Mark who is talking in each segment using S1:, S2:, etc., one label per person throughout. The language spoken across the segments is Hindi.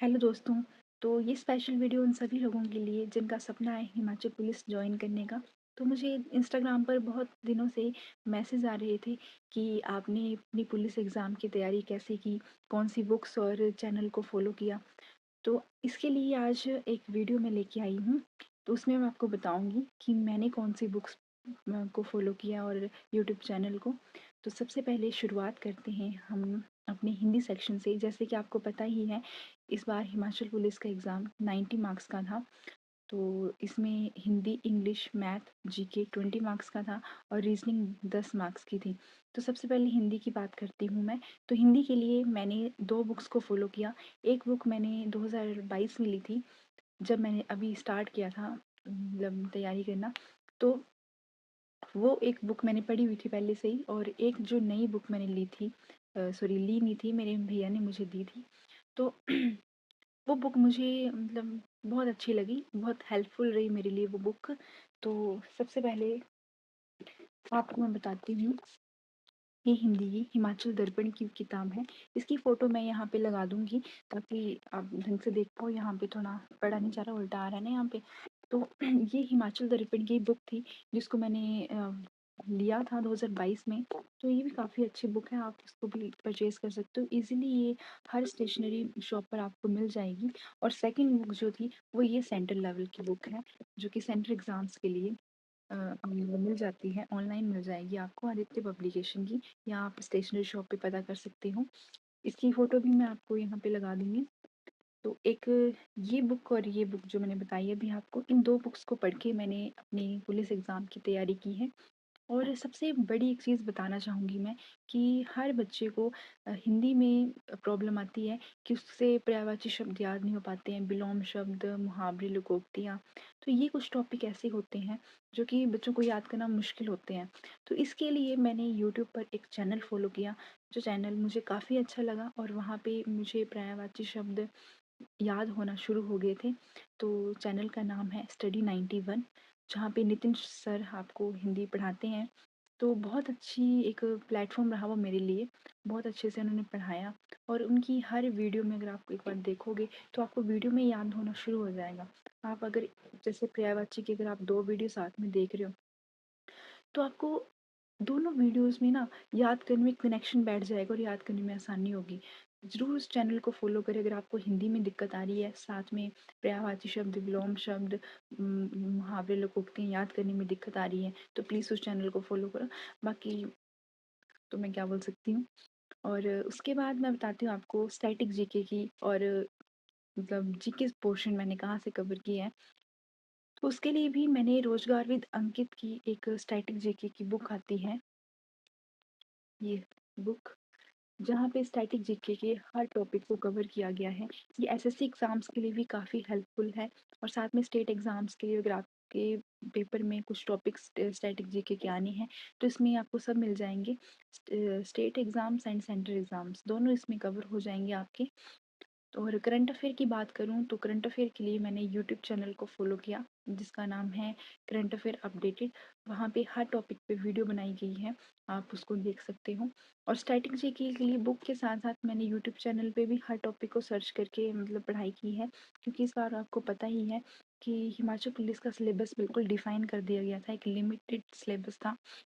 S1: हेलो दोस्तों। तो ये स्पेशल वीडियो उन सभी लोगों के लिए जिनका सपना है हिमाचल पुलिस ज्वाइन करने का। तो मुझे इंस्टाग्राम पर बहुत दिनों से मैसेज आ रहे थे कि आपने अपनी पुलिस एग्ज़ाम की तैयारी कैसे की, कौन सी बुक्स और चैनल को फॉलो किया। तो इसके लिए आज एक वीडियो मैं लेके आई हूँ। तो उसमें मैं आपको बताऊँगी कि मैंने कौन सी बुक्स को फॉलो किया और यूट्यूब चैनल को। तो सबसे पहले शुरुआत करते हैं हम अपने हिंदी सेक्शन से। जैसे कि आपको पता ही है, इस बार हिमाचल पुलिस का एग्ज़ाम 90 मार्क्स का था। तो इसमें Hindi, English, math, GK 20 marks का था और रीजनिंग 10 मार्क्स की थी। तो सबसे पहले हिंदी की बात करती हूँ मैं। तो हिंदी के लिए मैंने 2 बुक्स को फ़ॉलो किया। एक बुक मैंने 2022 में ली थी, जब मैंने अभी स्टार्ट किया था मतलब तैयारी करना। तो वो एक बुक मैंने पढ़ी हुई थी पहले से ही, और एक जो नई बुक मैंने ली थी, सॉरी ली नहीं थी, मेरे भैया ने मुझे दी थी। तो वो बुक मुझे मतलब बहुत अच्छी लगी, बहुत हेल्पफुल रही मेरे लिए वो बुक। तो सबसे पहले आपको मैं बताती हूँ, ये हिंदी की हिमाचल दर्पण की किताब है। इसकी फ़ोटो मैं यहाँ पे लगा दूँगी ताकि आप ढंग से देख पाओ। यहाँ पे थोड़ा पढ़ा नहीं जा रहा, उल्टा आ रहा है ना यहाँ पे। तो ये हिमाचल दर्पण की बुक थी जिसको मैंने लिया था 2022 में। तो ये भी काफ़ी अच्छी बुक है, आप इसको भी परचेज़ कर सकते हो ईज़िली। ये हर स्टेशनरी शॉप पर आपको मिल जाएगी। और सेकंड बुक जो थी वो ये सेंट्रल लेवल की बुक है, जो कि सेंट्रल एग्ज़ाम्स के लिए मिल जाती है, ऑनलाइन मिल जाएगी आपको आदित्य पब्लिकेशन की, या आप स्टेशनरी शॉप पे पता कर सकते हो। इसकी फ़ोटो भी मैं आपको यहाँ पे लगा दूँगी। तो एक ये बुक और ये बुक जो मैंने बताई अभी आपको, इन 2 बुक्स को पढ़ के मैंने अपनी पुलिस एग्ज़ाम की तैयारी की है। और सबसे बड़ी एक चीज़ बताना चाहूँगी मैं कि हर बच्चे को हिंदी में प्रॉब्लम आती है कि उससे पर्यायवाची शब्द याद नहीं हो पाते हैं, विलोम शब्द, मुहावरे, लोकोक्तियाँ। तो ये कुछ टॉपिक ऐसे होते हैं जो कि बच्चों को याद करना मुश्किल होते हैं। तो इसके लिए मैंने यूट्यूब पर एक चैनल फ़ॉलो किया, जो चैनल मुझे काफ़ी अच्छा लगा, और वहाँ पे मुझे पर्यायवाची शब्द याद होना शुरू हो गए थे। तो चैनल का नाम है स्टडी 91, जहाँ पे नितिन सर आपको हिंदी पढ़ाते हैं। तो बहुत अच्छी एक प्लेटफॉर्म रहा वो मेरे लिए, बहुत अच्छे से उन्होंने पढ़ाया। और उनकी हर वीडियो में अगर आप एक बार देखोगे तो आपको वीडियो में याद होना शुरू हो जाएगा। आप अगर जैसे पर्यायवाची की अगर आप 2 वीडियो साथ में देख रहे हो, तो आपको दोनों वीडियोस में ना याद करने में कनेक्शन बैठ जाएगा और याद करने में आसानी होगी। ज़रूर उस चैनल को फ़ॉलो करें अगर आपको हिंदी में दिक्कत आ रही है, साथ में पर्यायवाची शब्द, विलोम शब्द, मुहावरे, लोकोक्तियाँ याद करने में दिक्कत आ रही है, तो प्लीज़ उस चैनल को फ़ॉलो करो। बाकी तो मैं क्या बोल सकती हूँ। और उसके बाद मैं बताती हूँ आपको स्टैटिक जीके की, और मतलब जीके पोर्शन मैंने कहाँ से कवर किया है। तो उसके लिए भी मैंने रोजगार विद अंकित की एक स्टैटिक जीके की बुक आती है, ये बुक, जहाँ पे स्टैटिक जीके के हर टॉपिक को कवर किया गया है। ये एसएससी एग्ज़ाम्स के लिए भी काफ़ी हेल्पफुल है, और साथ में स्टेट एग्ज़ाम्स के लिए अगर आपके पेपर में कुछ टॉपिक्स स्टैटिक जीके के आने हैं, तो इसमें आपको सब मिल जाएंगे। State exams and central exams दोनों इसमें कवर हो जाएंगे आपके। और करंट अफेयर की बात करूँ तो करंट अफेयर के लिए मैंने यूट्यूब चैनल को फॉलो किया, जिसका नाम है करंट अफेयर अपडेटेड। वहाँ पे हर टॉपिक पे वीडियो बनाई गई है, आप उसको देख सकते हो। और स्टैटिक जीके के लिए बुक के साथ साथ मैंने यूट्यूब चैनल पे भी हर टॉपिक को सर्च करके मतलब पढ़ाई की है, क्योंकि इस बार आपको पता ही है कि हिमाचल पुलिस का सिलेबस बिल्कुल डिफाइन कर दिया गया था, एक लिमिटेड सिलेबस था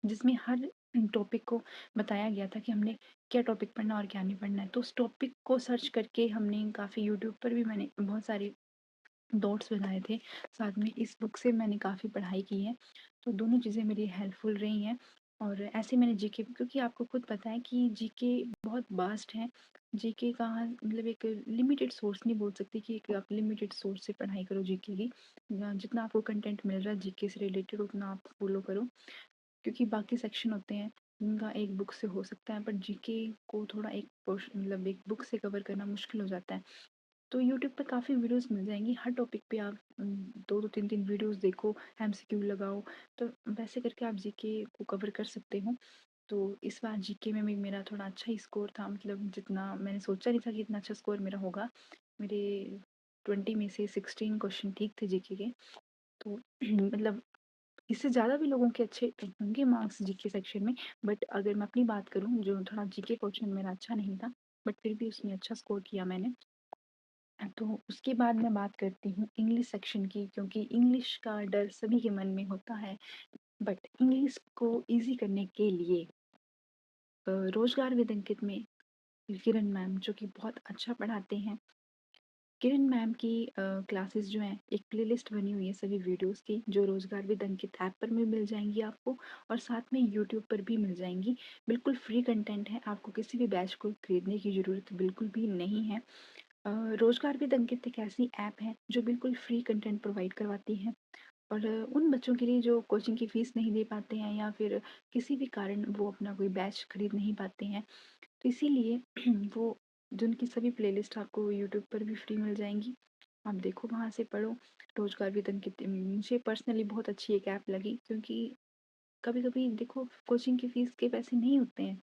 S1: जिसमें हर टॉपिक को बताया गया था कि हमने क्या टॉपिक पढ़ना और क्या नहीं पढ़ना है। तो उस टॉपिक को सर्च करके हमने काफ़ी यूट्यूब पर भी मैंने बहुत सारे नोट्स बनाए थे। साथ में इस बुक से मैंने काफ़ी पढ़ाई की है। तो दोनों चीज़ें मेरी हेल्पफुल रही हैं। और ऐसे मैंने जीके, क्योंकि आपको खुद पता है कि जीके बहुत वास्ट है। जीके का मतलब एक लिमिटेड सोर्स नहीं बोल सकती कि एक आप लिमिटेड सोर्स से पढ़ाई करो जीके की। जितना आपको कंटेंट मिल रहा है जीके से रिलेटेड उतना आप फॉलो करो, क्योंकि बाकी सेक्शन होते हैं उनका एक बुक से हो सकता है, बट जीके को थोड़ा एक पोर्शन मतलब एक बुक से कवर करना मुश्किल हो जाता है। तो यूट्यूब पे काफ़ी वीडियोस मिल जाएंगी, हर टॉपिक पे आप 2-2 3-3 वीडियोस देखो, एमसीक्यू लगाओ। तो वैसे करके आप जीके को कवर कर सकते हो। तो इस बार जीके में भी मेरा थोड़ा अच्छा ही स्कोर था, मतलब जितना मैंने सोचा नहीं था कि इतना अच्छा स्कोर मेरा होगा। मेरे 20 में से 16 क्वेश्चन ठीक थे जीके के। तो मतलब इससे ज़्यादा भी लोगों के अच्छे होंगे मार्क्स जीके सेक्शन में। बट अगर मैं अपनी बात करूँ, जो थोड़ा जीके क्वेश्चन मेरा अच्छा नहीं था, बट फिर भी उसमें अच्छा स्कोर किया मैंने। तो उसके बाद मैं बात करती हूँ इंग्लिश सेक्शन की, क्योंकि इंग्लिश का डर सभी के मन में होता है। बट इंग्लिश को ईज़ी करने के लिए रोज़गार विद अंकित में किरण मैम जो कि बहुत अच्छा पढ़ाते हैं, किरण मैम की क्लासेस जो हैं एक प्लेलिस्ट बनी हुई है सभी वीडियोस की, जो रोज़गार विद अंकित ऐप पर भी मिल जाएंगी आपको, और साथ में यूट्यूब पर भी मिल जाएंगी। बिल्कुल फ्री कंटेंट है, आपको किसी भी बैच को खरीदने की ज़रूरत बिल्कुल भी नहीं है। रोज़गार विद अंकित एक ऐसी ऐप है जो बिल्कुल फ्री कंटेंट प्रोवाइड करवाती है, और उन बच्चों के लिए जो कोचिंग की फ़ीस नहीं दे पाते हैं या फिर किसी भी कारण वो अपना कोई बैच खरीद नहीं पाते हैं, तो इसीलिए वो जिनकी सभी प्लेलिस्ट आपको यूट्यूब पर भी फ्री मिल जाएंगी। आप देखो वहाँ से पढ़ो। रोज़गार विद अंकित मुझे पर्सनली बहुत अच्छी एक ऐप लगी, क्योंकि कभी कभी देखो कोचिंग की फ़ीस के पैसे नहीं होते हैं,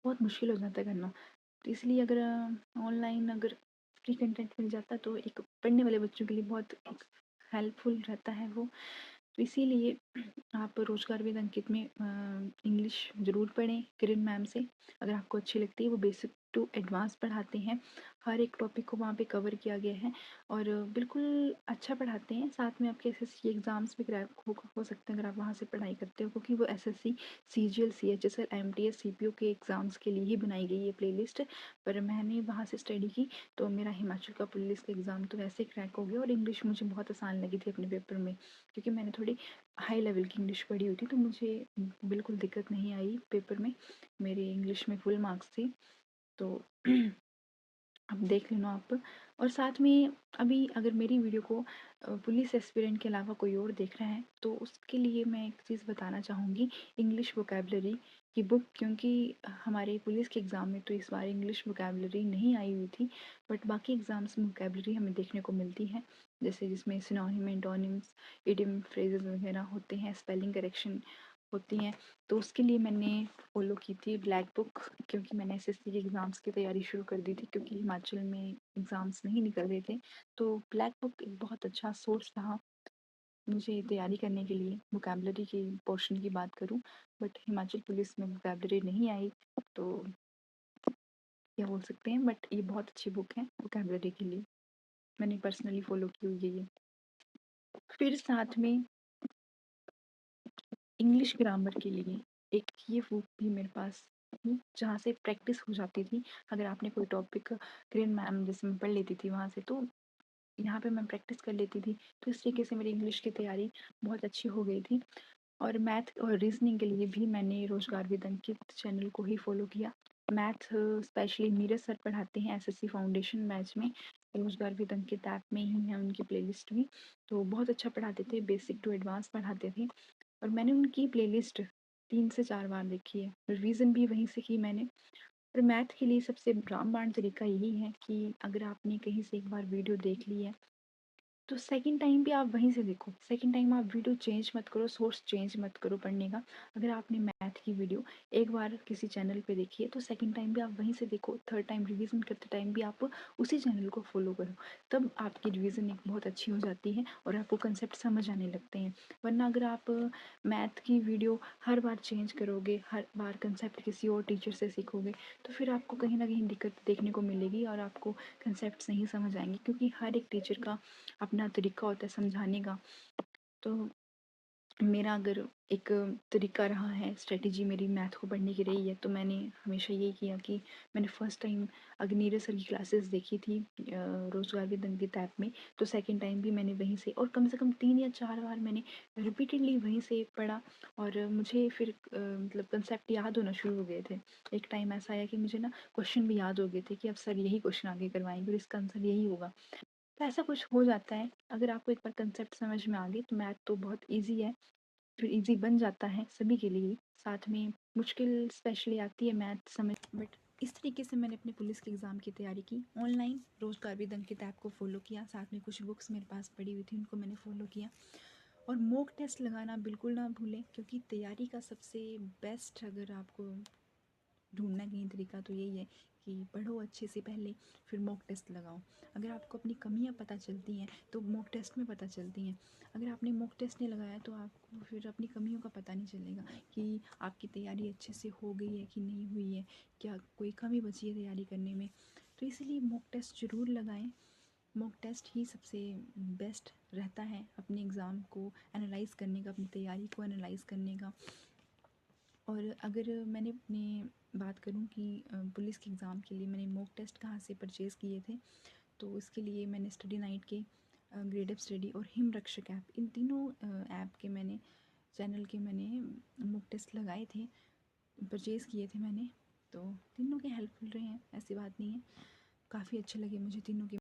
S1: बहुत मुश्किल हो जाता है करना। तो इसलिए अगर ऑनलाइन अगर फ्री कंटेंट मिल जाता तो एक पढ़ने वाले बच्चों के लिए बहुत हेल्पफुल रहता है वो। तो इसीलिए आप रोज़गार विद अंकित में इंग्लिश ज़रूर पढ़ें किरण मैम से, अगर आपको अच्छी लगती है। वो बेसिक टू एडवांस पढ़ाते हैं, हर एक टॉपिक को वहाँ पे कवर किया गया है, और बिल्कुल अच्छा पढ़ाते हैं। साथ में आपके एसएससी एग्ज़ाम्स भी क्रैक हो सकते हैं अगर आप वहाँ से पढ़ाई करते हो, क्योंकि वो SSC CGL CHSL MTS CPO के एग्ज़ाम्स के लिए ही बनाई गई है प्लेलिस्ट। पर मैंने वहाँ से स्टडी की तो मेरा हिमाचल का पुलिस का एग्ज़ाम तो वैसे क्रैक हो गया, और इंग्लिश मुझे बहुत आसान लगी थी अपने पेपर में, क्योंकि मैंने थोड़ी हाई लेवल की इंग्लिश पढ़ी हुई थी, तो मुझे बिल्कुल दिक्कत नहीं आई पेपर में। मेरे इंग्लिश में फुल मार्क्स थे। तो अब देख लेना आप। और साथ में अभी अगर मेरी वीडियो को पुलिस एस्पिरेंट के अलावा कोई और देख रहा है तो उसके लिए मैं एक चीज़ बताना चाहूँगी, इंग्लिश वोकेबलरी की बुक, क्योंकि हमारे पुलिस के एग्ज़ाम में तो इस बार इंग्लिश वोकेबलरी नहीं आई हुई थी, बट बाकी एग्ज़ाम्स में वोकेबलरी हमें देखने को मिलती है, जैसे जिसमें सिनोनिम एंटोनिम्स इडियम फ्रेजेस वगैरह होते हैं, स्पेलिंग करेक्शन होती हैं। तो उसके लिए मैंने फॉलो की थी ब्लैक बुक, क्योंकि मैंने एसएससी के एग्ज़ाम्स की तैयारी शुरू कर दी थी, क्योंकि हिमाचल में एग्ज़ाम्स नहीं निकल रहे थे। तो ब्लैक बुक एक बहुत अच्छा सोर्स रहा मुझे तैयारी करने के लिए। वोकेबलरी की पोर्शन की बात करूं, बट हिमाचल पुलिस में वोकेबलरी नहीं आई, तो क्या बोल सकते हैं, बट ये बहुत अच्छी बुक है वोकेबलरी के लिए, मैंने पर्सनली फॉलो की हुई है ये। फिर साथ में इंग्लिश ग्रामर के लिए एक ये बुक भी मेरे पास थी, जहाँ से प्रैक्टिस हो जाती थी। अगर आपने कोई टॉपिक ग्रीन मैम जैसे मैं पढ़ लेती थी वहाँ से, तो यहाँ पे मैं प्रैक्टिस कर लेती थी, तो इस तरीके से मेरी इंग्लिश की तैयारी बहुत अच्छी हो गई थी। और मैथ और रीजनिंग के लिए भी मैंने रोजगार विद अंकित चैनल को ही फॉलो किया। मैथ स्पेशली नीरज सर पढ़ाते हैं एसएससी फाउंडेशन बैच में, रोजगार विद अंकित ऐप में ही है उनकी प्लेलिस्ट भी, तो बहुत अच्छा पढ़ाते थे, बेसिक टू एडवांस पढ़ाते थे। और मैंने उनकी प्लेलिस्ट 3 से 4 बार देखी है, रिवीजन भी वहीं से की मैंने। और मैथ के लिए सबसे रामबाण तरीका यही है कि अगर आपने कहीं से एक बार वीडियो देख ली है तो सेकंड टाइम भी आप वहीं से देखो, सेकंड टाइम आप वीडियो चेंज मत करो, सोर्स चेंज मत करो पढ़ने का। अगर आपने मैथ की वीडियो एक बार किसी चैनल पे देखी है तो सेकंड टाइम भी आप वहीं से देखो, थर्ड टाइम रिवीजन करते टाइम भी आप उसी चैनल को फॉलो करो, तब आपकी रिवीजन एक बहुत अच्छी हो जाती है और आपको कंसेप्ट समझ आने लगते हैं। वरना अगर आप मैथ की वीडियो हर बार चेंज करोगे, हर बार कंसेप्ट किसी और टीचर से सीखोगे, तो फिर आपको कहीं ना कहीं दिक्कत देखने को मिलेगी और आपको कंसेप्ट नहीं समझ आएंगे, क्योंकि हर एक टीचर का अपना तरीका होता है समझाने का। तो मेरा अगर एक तरीका रहा है, स्ट्रेटजी मेरी मैथ को पढ़ने की रही है, तो मैंने हमेशा ये किया कि मैंने फ़र्स्ट टाइम नीरज सर की क्लासेस देखी थी रोज़गार विद अंकित ऐप में, तो सेकंड टाइम भी मैंने वहीं से, और कम से कम 3 या 4 बार मैंने रिपीटेडली वहीं से पढ़ा, और मुझे फिर मतलब कंसेप्ट याद होना शुरू हो गए थे। एक टाइम ऐसा आया कि मुझे ना क्वेश्चन भी याद हो गए थे कि अब सर यही क्वेश्चन आगे करवाएंगे और इसका आंसर यही होगा। तो ऐसा कुछ हो जाता है, अगर आपको एक बार कंसेप्ट समझ में आ गए तो मैथ तो बहुत ईजी है, फिर ईजी बन जाता है सभी के लिए। साथ में मुश्किल स्पेशली आती है मैथ समझ, बट इस तरीके से मैंने अपने पुलिस के एग्ज़ाम की तैयारी की ऑनलाइन, रोज़गार विद अंकित ऐप को फॉलो किया, साथ में कुछ बुक्स मेरे पास पड़ी हुई थी उनको मैंने फॉलो किया। और मॉक टेस्ट लगाना बिल्कुल ना भूलें, क्योंकि तैयारी का सबसे बेस्ट अगर आपको ढूंढना कहीं तरीका तो यही है कि पढ़ो अच्छे से पहले, फिर मॉक टेस्ट लगाओ। अगर आपको अपनी कमियां पता चलती हैं तो मॉक टेस्ट में पता चलती हैं, अगर आपने मॉक टेस्ट नहीं लगाया तो आपको फिर अपनी कमियों का पता नहीं चलेगा कि आपकी तैयारी अच्छे से हो गई है कि नहीं हुई है, क्या कोई कमी बची है तैयारी करने में। तो इसलिए मॉक टेस्ट ज़रूर लगाएं। मॉक टेस्ट ही सबसे बेस्ट रहता है अपने एग्ज़ाम को एनालाइज़ करने का, अपनी तैयारी को एनालाइज़ करने का। और अगर मैंने अपनी बात करूं कि पुलिस के एग्ज़ाम के लिए मैंने मॉक टेस्ट कहाँ से परचेज़ किए थे, तो इसके लिए मैंने स्टडी नाइट के, ग्रेड एप स्टडी और हिम रक्षक ऐप, इन तीनों ऐप के मैंने चैनल के मैंने मॉक टेस्ट लगाए थे, परचेज़ किए थे मैंने। तो तीनों के हेल्पफुल रहे हैं, ऐसी बात नहीं है, काफ़ी अच्छे लगे मुझे तीनों के।